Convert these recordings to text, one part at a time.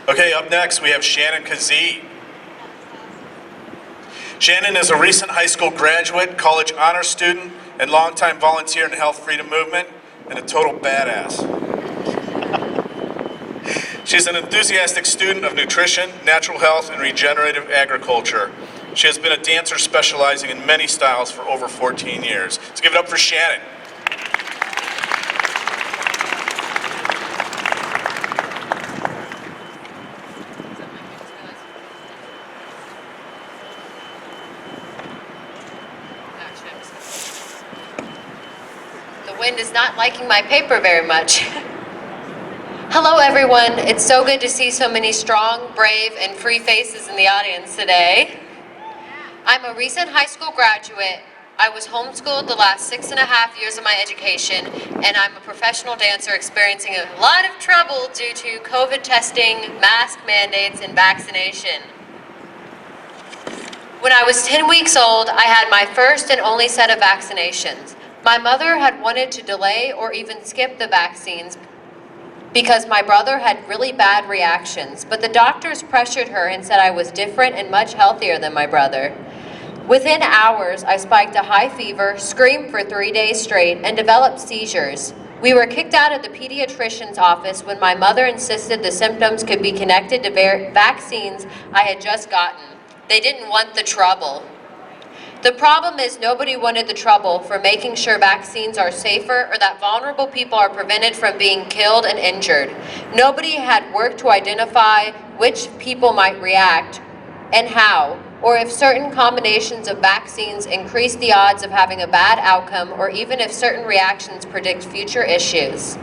Okay, up next we have Shannon Kazee. Shannon is a recent high school graduate, college honor student, and longtime volunteer in the health freedom movement, and a total badass. She's an enthusiastic student of nutrition, natural health, and regenerative agriculture. She has been a dancer specializing in many styles for over 14 years. Let's give it up for Shannon. The wind is not liking my paper very much. Hello everyone, it's so good to see so many strong, brave, and free faces in the audience today. I'm a recent high school graduate. I was homeschooled the last 6.5 years of my education, and I'm a professional dancer experiencing a lot of trouble due to COVID testing, mask mandates, and vaccination. When I was 10 weeks old, I had my first and only set of vaccinations. My mother had wanted to delay or even skip the vaccines because my brother had really bad reactions, but the doctors pressured her and said I was different and much healthier than my brother. Within hours, I spiked a high fever, screamed for 3 days straight, and developed seizures. We were kicked out of the pediatrician's office when my mother insisted the symptoms could be connected to vaccines I had just gotten. They didn't want the trouble. The problem is nobody wanted the trouble for making sure vaccines are safer or that vulnerable people are prevented from being killed and injured. Nobody had worked to identify which people might react and how, or if certain combinations of vaccines increase the odds of having a bad outcome, or even if certain reactions predict future issues.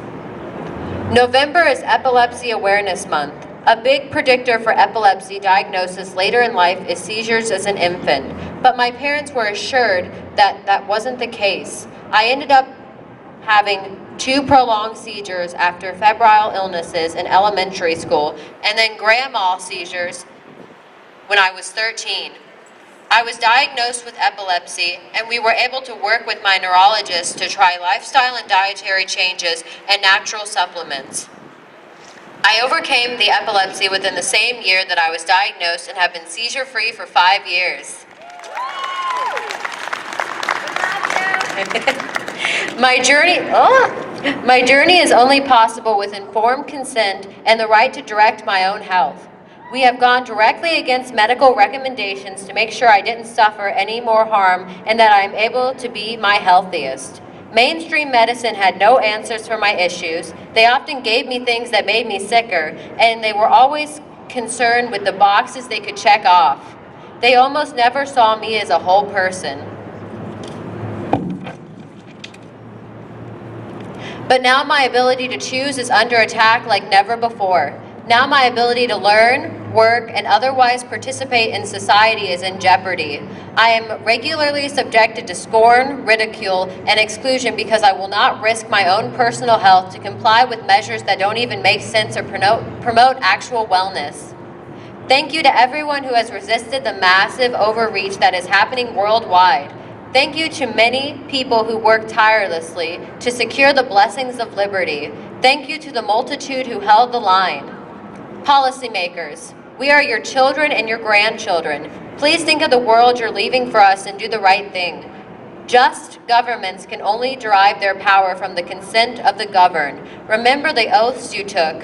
November is Epilepsy Awareness Month. A big predictor for epilepsy diagnosis later in life is seizures as an infant, but my parents were assured that that wasn't the case. I ended up having 2 prolonged seizures after febrile illnesses in elementary school, and then grand mal seizures when I was 13. I was diagnosed with epilepsy, and we were able to work with my neurologist to try lifestyle and dietary changes and natural supplements. I overcame the epilepsy within the same year that I was diagnosed and have been seizure-free for 5 years. My journey is only possible with informed consent and the right to direct my own health. We have gone directly against medical recommendations to make sure I didn't suffer any more harm and that I am able to be my healthiest. Mainstream medicine had no answers for my issues. They often gave me things that made me sicker, and they were always concerned with the boxes they could check off. They almost never saw me as a whole person. But now my ability to choose is under attack like never before. Now my ability to learn, work, and otherwise participate in society is in jeopardy. I am regularly subjected to scorn, ridicule, and exclusion because I will not risk my own personal health to comply with measures that don't even make sense or promote actual wellness. Thank you to everyone who has resisted the massive overreach that is happening worldwide. Thank you to many people who work tirelessly to secure the blessings of liberty. Thank you to the multitude who held the line. Policymakers, we are your children and your grandchildren. Please think of the world you're leaving for us and do the right thing. Just governments can only derive their power from the consent of the governed. Remember the oaths you took.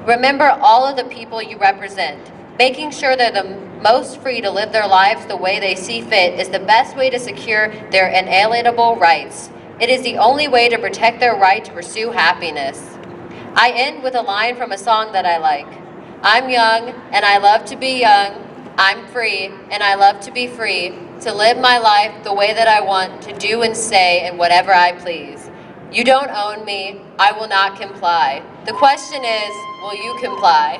Remember all of the people you represent. Making sure they're the most free to live their lives the way they see fit is the best way to secure their inalienable rights. It is the only way to protect their right to pursue happiness. I end with a line from a song that I like. I'm young and I love to be young. I'm free and I love to be free to live my life the way that I want, to do and say and whatever I please. You don't own me. I will not comply. The question is, will you comply?